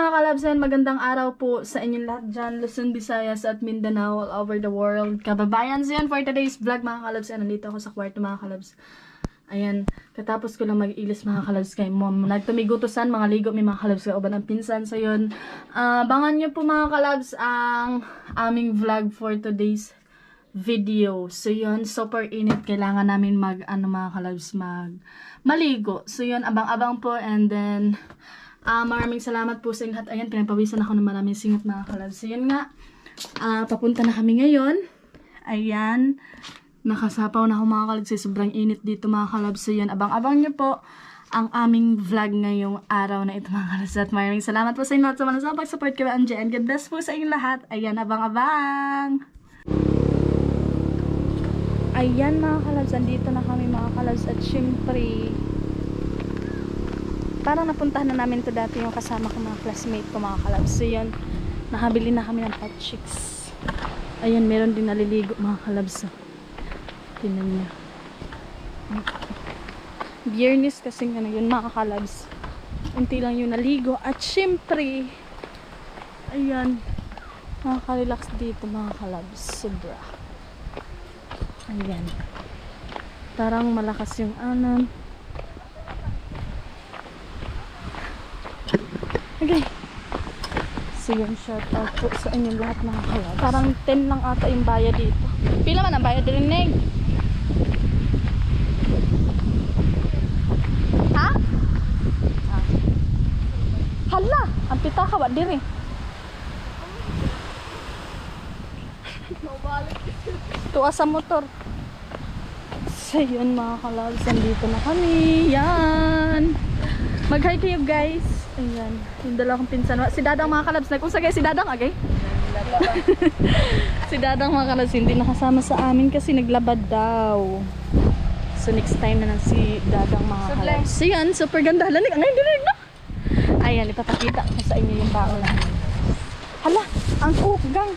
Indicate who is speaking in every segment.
Speaker 1: mga kalabs, and magandang araw po sa inyong lahat dyan, Luzon, Visayas at Mindanao, all over the world. Kababayan, so yan for today's vlog mga kalabs. And nandito ako sa kwarto mga kalabs. Ayan, katapos ko lang mag-ilis mga kalabs kay mom. Nagtumigutusan, mga ligo may mga kalabs kauban ang pinsan. So yun, abangan nyo po mga kalabs ang aming vlog for today's video. So yun, super init. Kailangan namin mga kalabs, maligo. So yun, abang-abang po. And then, maraming salamat po sa inyo lahat. Ayan, pinapawisan ako ng maraming singot mga kalabs. So yun nga, papunta na kami ngayon. Ayan, nakasapaw na ako mga kalabs. Sobrang init dito mga kalabs. So yun, abang-abang nyo po ang aming vlog ngayong araw na ito mga kalabs. At maraming salamat po sa inyo lahat sa mga pag-support kayo. And God bless po sa inyo lahat. Ayan, abang-abang! Ayan mga kalabs, andito na kami mga kalabs. At syempre, parang napuntahan na namin to dati yung kasama ko mga classmate ko mga kalabs. So yun, nakabili na kami ng hot chicks. Ayan, meron din naliligo mga kalabs. So, tingnan nyo. Biyernes kasi nga na yun mga kalabs. Unti lang yung naligo. At syempre, ayan, nakaka-relax dito mga kalabs. Sobra. Ayan. Parang malakas yung anan. Okay. So yun, shout out po sa inyong lahat mga kalabs. Parang 10 lang ata yung bayad dito. Pila man ang bayad din, Neg? Ha? Hala! Ang pita ka ba diri? Tuwa sa motor. So yun mga kalabs, andito na kami. Yan! Mag-hi kayo guys. Ayan, yung dala kong pinsan. Si Dadang mga kalabs, nagkunsa guys si Dadang agay? Si Dadang mga kalabs, hindi nakasama sa amin kasi naglabad daw. So next time na lang si Dadang mga kalabs. So yan, super ganda. Lanig, ngayon dinig na. Ayan, ipapakita ko sa inyo yung baon na. Hala, ang gang.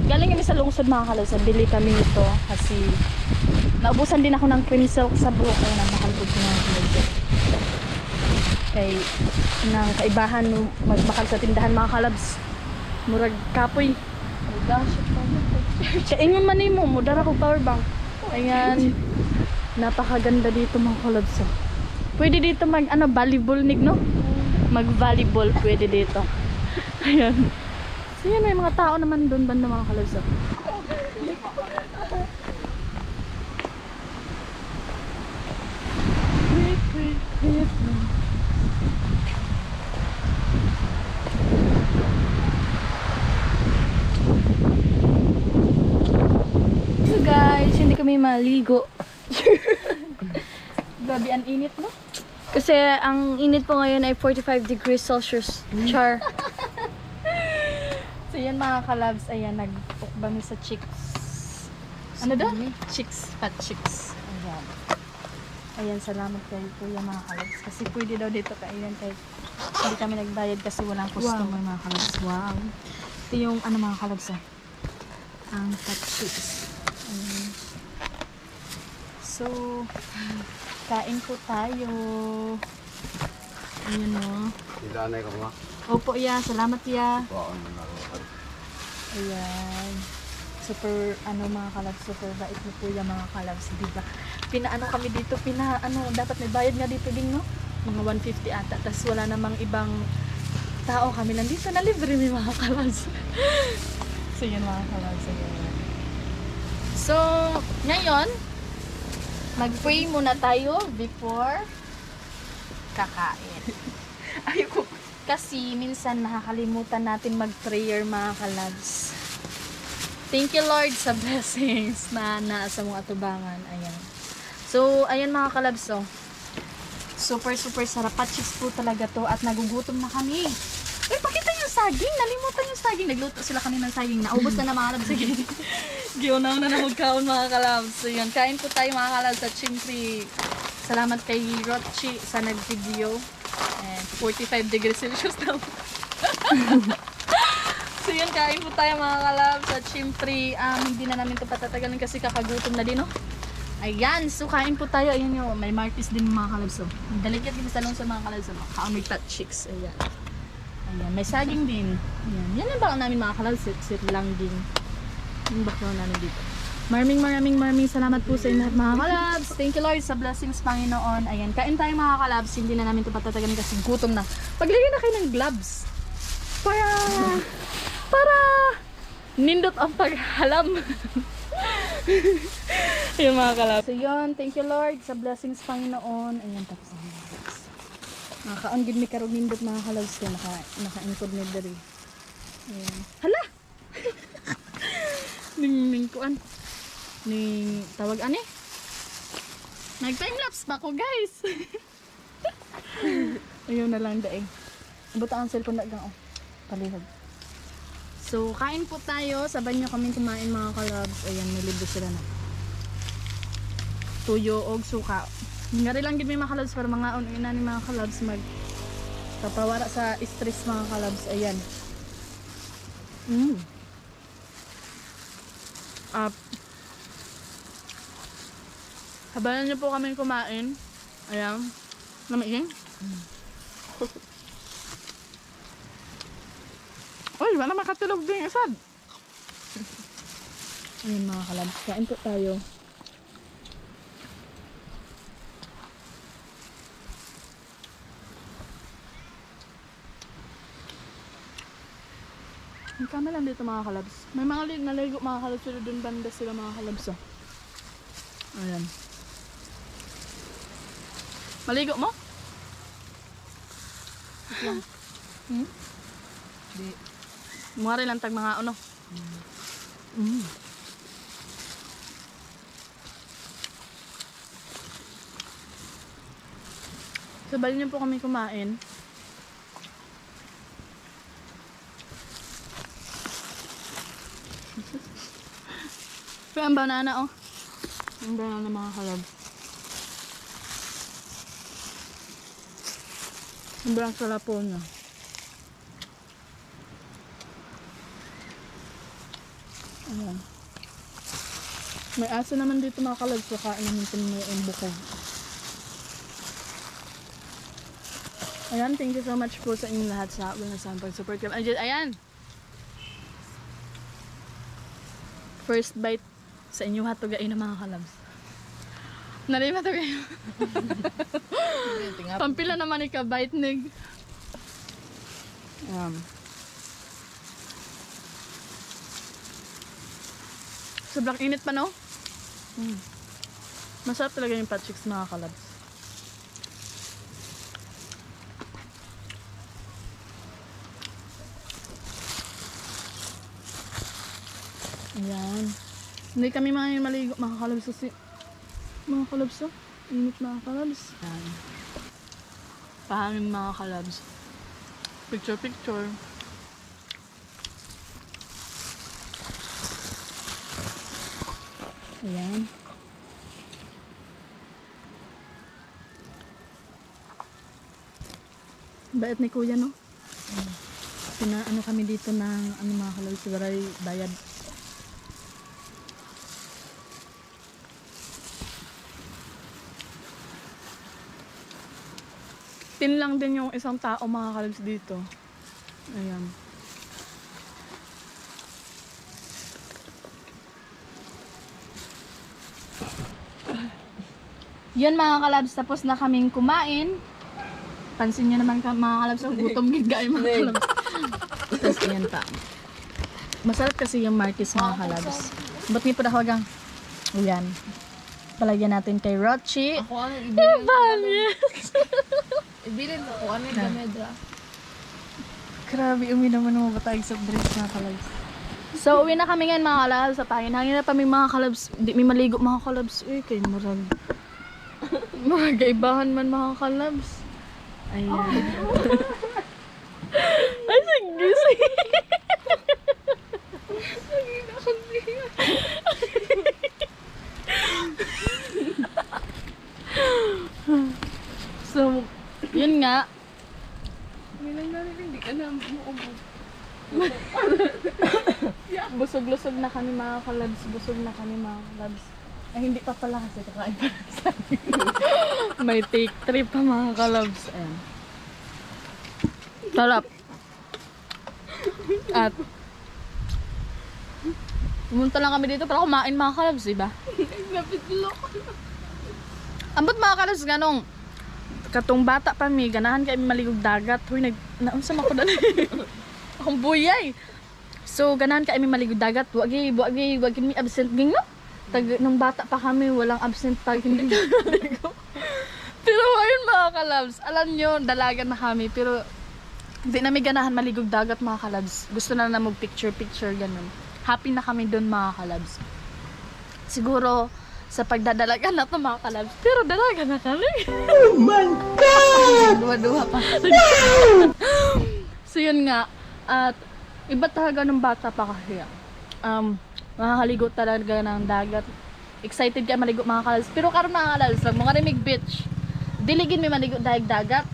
Speaker 1: Galing kami sa lungsod mga kalabs. Bili kami ito kasi naubusan din ako ng cream silk sa buhok. Kaya na makalbog ko mga kalabs. Kay nang kaibahan no magbakal sa tindahan mga kalabs. Murag kapoy. Oh gosh, kaingon man nimo mudara ko power bank. Ayan. Napakaganda dito mga kalabs. Pwede dito mag volleyball nig no? Mag volleyball pwede dito. Ayan. So yan, may mga tao naman doon banda mga kalabs. So guys, hindi kami maligo. Grabe ang init no? Kasi ang init po ngayon ay 45 degrees Celsius. Char. So yan mga kalabs, ayan, nagpukbami sa chicks. Ano daw? Chicks, fat chicks. Ayan. Ayan, salamat kayo kuya mga kalabs. Kasi pwede daw dito kainan kahit hindi kami nagbayad kasi walang customer mga kalabs. Wow. Ito yung ano mga kalabs ang fat chicks. Ayan. So, kain po tayo. Ayan o.
Speaker 2: Ilanay ka mga?
Speaker 1: Opo ya, salamat ya.
Speaker 2: Baan mo na rin.
Speaker 1: Ayan. Super, mga kalabs, super bait ni kuya mga kalabs, diba? Pinaano kami dito, dapat may bayad nga dito din, no? Mga 150 ata, tas wala namang ibang tao kami lang dito na libre may mga kalabs. So yun mga kalabs, ayan. So, ngayon, mag-pray muna tayo before kakain. Ayoko. Kasi minsan nakakalimutan natin mag-prayer mga kalabs. Thank you Lord sa blessings na nasa mga atubangan. Ayan. So, ayan mga kalabs. So, super sarap. Patchicks po talaga to at nagugutom na kami. Eh, pakita yung saging. Nalimutan yung saging. Nagluto sila kami ng saging. Naubos na mga kalabs. Sige. Giunaw na magkaon mga kalabs. So, yun. Kain po tayo mga kalabs. At syempre, salamat kay Rochi sa nag-video. And 45 degrees Celsius daw. So yun, kain po tayo mga kalabs. At syempre, hindi na namin ito patatagalin kasi kakagutom na din, no? Ayan, so kain po tayo. Ayan yung, may martis din mga kalabs. So, daligyan din sa talong sa mga kalabs. Kaamig tat chicks. Ayan. Ayan, may saging din. Ayan, yan ang baka namin mga kalabs. Sit lang din. Yung baka namin dito. Maraming salamat po sa inyo lahat mga kalabs. Thank you Lord sa blessings Panginoon. Ayan, kain tayo mga kalabs. Hindi na namin ito patatagan kasi gutom na. Paglagay na kayo ng gloves. Para nindot ang paghalam. Yung mga kalabs. So yun, thank you Lord sa blessings Panginoon. Ayan, tapos ang mga kalabs. Nakakaon gid mi karong nindot mga kalabs ko. Naka-encode na diri. Ayan. Hala! Ning kuan. Ning tawag ani? Nag-time lapse pa ko guys. Ayun na lang daig. Buta ang cellphone na gang oh. Palihog. So, kain po tayo. Sabay nyo kami kumain mga kalabs. Ayan, nilibre sila na. Tuyo og suka. Ngari lang gid may mga kalabs para mga ina ni mga kalabs mag papawara sa stress mga kalabs. Ayan. Habayan nyo po kami kumain. Ayan. Namiging. Uy, wala makatulog din asad. Ayun mga kalabs, kain po tayo. Ang kama lang dito mga kalabs. May mga naligo mga kalabs sila dun banda sila mga kalabs. Oh. Ayan. Maligo mo?
Speaker 3: Di.
Speaker 1: Mungari lang tag mga ano. Sabay niyo po kami kumain. Pero ang banana oh. Ang banana mga kalab. Sobrang sarap po niya. Ayan. May aso naman dito mga kalab. So kain namin ito yung bukog. Ayan, thank you so much po sa inyong lahat sa pag-support kami. Ayan! First bite sa inyong hotdog ay na mga kalabs. Nalima to kayo. Pampila naman ika-bite nig. Sobrang init pa no? Masarap talaga yung patchicks mga kalabs. Ayan. Hindi kami maligo mga kalabs kasi mga kalabs oh. Init mga kalabs. Ayan. Pahangin mga kalabs. Picture. Ayan. Bait ni kuya no? Ano kami dito ng mga kalabs. Baray bayad. Tin lang din yung isang tao mga kalabs dito. Ayan. Yun mga kalabs, tapos na kaming kumain. Pansin nyo naman mga kalabs, gutom gigay mga kalabs. Tapos yan pa. Masarap kasi yung martis mga kalabs. Ba't niyo pa dahagang? Ayan. Palagyan natin kay Rochi.
Speaker 3: Ako ano ibilin.
Speaker 1: Yes!
Speaker 3: Ibilin ako ano yung gamedra.
Speaker 1: Grabe, uminom mo ba tayong soft drinks mga kalabs? So, uwi na kami ngayon mga kalabs sa tayo. Hangin na pa may mga kalabs. Hindi may maligo mga kalabs. Uy, kayo murag. Mga gaibahan man mga kalabs. Ayan. Ay, sige. So, yun nga.
Speaker 3: Hindi ka na umuubog.
Speaker 1: Busog-lusog na kami mga kalabs. Busog na kami mga kalabs. Ay, hindi pa pala kasi kakain pa lang sa amin. May take 3 pa mga kalabs. Ayan. Sarap. At pumunta lang kami dito para kumain mga kalabs, diba?
Speaker 3: Napitlok.
Speaker 1: Ambot mga kalabs, ganong katong bata pa mi, ganahan kayo maligog dagat. Huy, naunsa man ko dali. Akong buyay. So, ganahan kayo maligog dagat. Wagi mi absent ging no? Nung bata pa kami, walang absent pag hindi kami maligo. Pero ayun mga kalabs, alam nyo, dalaga na kami. Pero hindi namin ganahan maligog dagat mga kalabs. Gusto na mag picture ganun. Happy na kami doon mga kalabs. Siguro sa pagdadalaga na to mga kalabs. Pero dalaga na kami.
Speaker 4: Oh my God!
Speaker 3: Duwa-duwa pa.
Speaker 1: So yun nga. At iba talaga ng bata pa kasi. Makakaligo talaga ng dagat. Excited ka maligo mga kalabs. Pero karon mga kalabs, lang mga rimig beach. Diligin may maligo dahil dagat.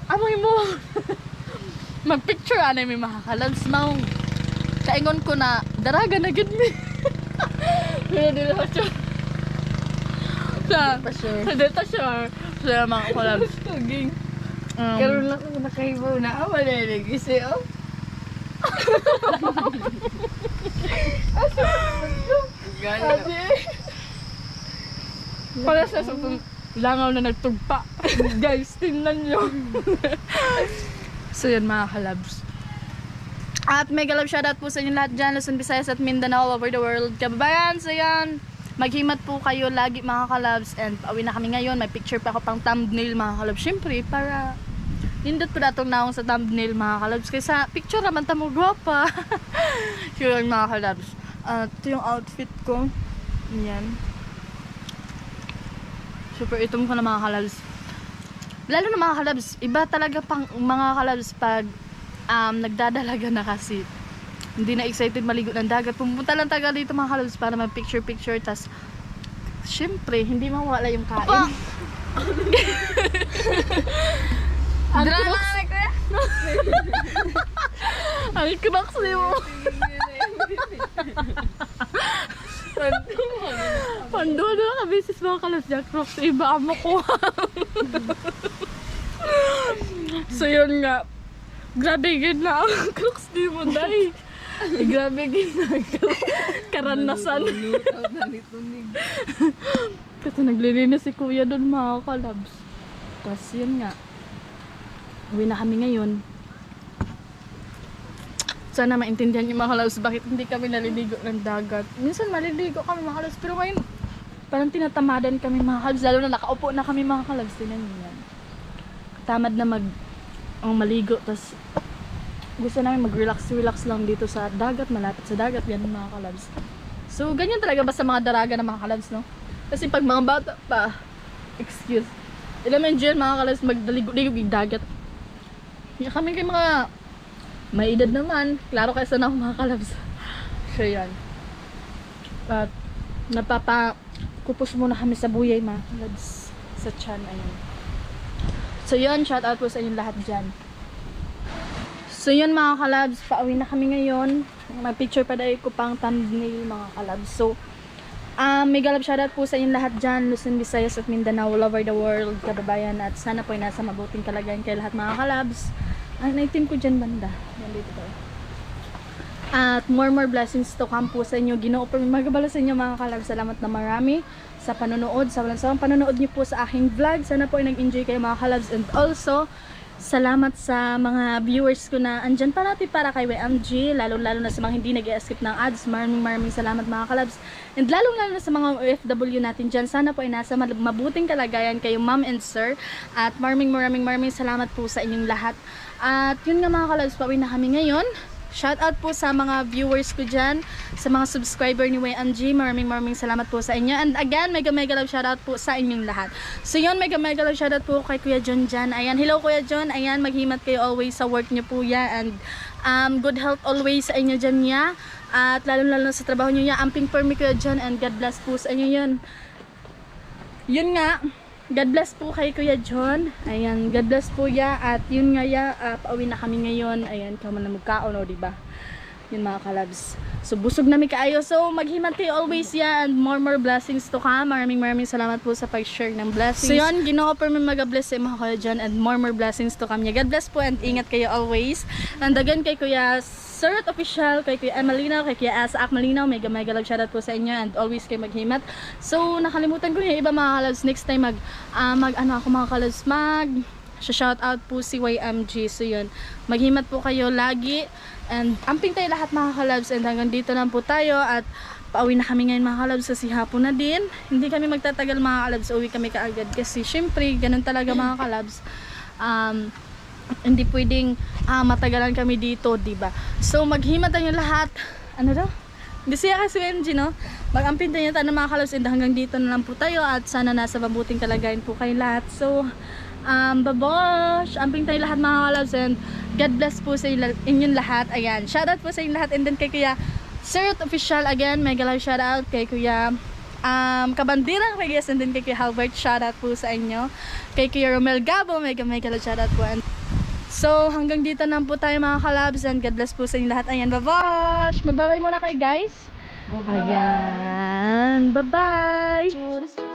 Speaker 1: Amoy mo. Mag-picture anay may mga kalabs. Maong kaingon ko na daraga na gid mi. Pero di na siya.
Speaker 3: Pa sure.
Speaker 1: Sa data sure. Sa mga kalabs.
Speaker 3: Tuging. Karoon lang ako nakahibaw na malililig. Isi oh.
Speaker 1: Ate. Pala sa langaw na nagtugpa. Guys, tingnan nyo. So yun mga kalabs. At mega love shoutout po sa inyo lahat dyan, Luzon, Visayas at Mindanao, all over the world. Kababayan, so yan. Maghimat po kayo lagi mga kalabs. And pauwi na kami ngayon. May picture pa ako pang thumbnail mga kalabs. Siyempre, para nindot po datong naong sa thumbnail mga kalabs. Kaysa picture naman tamo gwapa. So yun mga kalabs. At ito yung outfit ko. Yan. Super itom ko na mga kalabs. Lalo na mga kalabs, iba talaga pang mga kalabs pag nagdadalaga na kasi. Hindi na excited maligo ng dagat. Pumunta lang taga dito mga kalabs para mag-picture. Tas, syempre, hindi mawala yung kain.
Speaker 3: Drama na ko ya.
Speaker 1: Ang crocs mo. Panduha na ka beses mga kalabs niya crocs. Iba mo ko. So yun nga. Grabe gid na ang crocs di mo dahil. Grabe gid na karanasan.
Speaker 3: Lutaw na nitunig.
Speaker 1: Kasi naglilinis si kuya doon mga kalabs. Tapos yun nga. Uwi na kami ngayon. Sana maintindihan yung mga kalabs bakit hindi kami naliligo ng dagat. Minsan maliligo kami mga kalabs. Pero ngayon parang tinatamadan kami mga kalabs. Lalo na nakaupo na kami mga kalabs. Tinan nyo yan. Tamad na maligo. Tapos gusto namin mag-relax lang dito sa dagat. Malapit sa dagat. Yan mga kalabs. So ganyan talaga ba sa mga daraga ng mga kalabs, no? Kasi pag mga bata pa, excuse. Ilan man dyan mga kalabs magdaligo-ligo yung dagat. Kami kay mga may edad naman. Klaro kaysa na ako mga kalabs. So yan. At napapakupos muna kami sa buyay mga kalabs. Sa tiyan. Ayun. So yun, shout out po sa inyo lahat dyan. So yun mga kalabs, pauwi na kami ngayon. May picture pa dahil ko pang thumbnail mga kalabs. So, mega love shout out po sa inyo lahat dyan, Luzon, Visayas at Mindanao, all over the world, kababayan. At sana po ay nasa mabuting kalagayan kayo lahat mga kalabs. Naitim ko dyan banda. Yan dito tayo. At more blessings to come po sa inyo. Ginoo po magabala sa inyo mga kalabs. Salamat na marami sa panonood, sa walang sawang panonood niyo po sa aking vlog. Sana po ay nag-enjoy kayo mga kalabs. And also, salamat sa mga viewers ko na andyan parati para kay YMG. Lalo na sa mga hindi nag-i-skip ng ads. Maraming salamat mga kalabs. And lalo na sa mga OFW natin dyan. Sana po ay nasa mabuting kalagayan kayo ma'am and sir. At maraming salamat po sa inyong lahat. At yun nga mga kalabs, pauwi na kami ngayon. Shout out po sa mga viewers ko dyan, sa mga subscriber ni YMG. Maraming salamat po sa inyo. And again, mega love shout out po sa inyong lahat. So yun, mega love shout out po kay Kuya John dyan. Ayan, hello Kuya John. Ayan, maghimat kayo always sa work niyo po yan. And good health always sa inyo dyan niya. At lalo sa trabaho niyo yan. Amping for me Kuya John. And God bless po sa inyo yun. Yun nga. God bless po kay Kuya John. Ayan, God bless po ya. At yun nga ya, pauwi na kami ngayon. Ayan, kamo na magkaon o, diba? Yun mga kalabs. So busog na mi kaayo. So maghimati always ya and more blessings to come. Maraming salamat po sa pag-share ng blessings. So yun, Ginoo per mi mag-bless sa mga kayo dyan and more blessings to come. God bless po and ingat kayo always. Nandagan kay Kuya Sir Official, kay Kuya Emalina, kay Kuya Asak Malinaw, mega love shoutout po sa inyo and always kayo maghimat. So nakalimutan ko yung iba mga kalabs, next time ako mga kalabs, shoutout po si YMG. So yun, maghimat po kayo lagi and amping tayo lahat mga kalabs and hanggang dito lang po tayo at pauwi na kami ngayon mga kalabs kasi hapon na din. Hindi kami magtatagal mga kalabs, uwi kami kaagad kasi syempre ganun talaga mga kalabs. Hindi pwedeng matagalan kami dito, diba? So maghimat tayo lahat. Ano daw? Bisaya kasi MG, no? Mag-ampin tayo ng mga kalabs and hanggang dito na lang po tayo at sana nasa mabuting kalagayan po kayo lahat. So babosh! Amping tayo lahat mga kalabs and God bless po sa inyong lahat. Ayan, shoutout po sa inyong lahat and then kay Kuya Sir Official again, mega love shoutout kay Kuya Kabandirang Reyes and then kay Kuya Halbert, shoutout po sa inyo. Kay Kuya Romel Gabo, mega love shoutout po. And so hanggang dito na po tayo mga kalabs and God bless po sa inyong lahat. Ayan, babosh! Magbabay muna kayo guys. Ayan, bye-bye!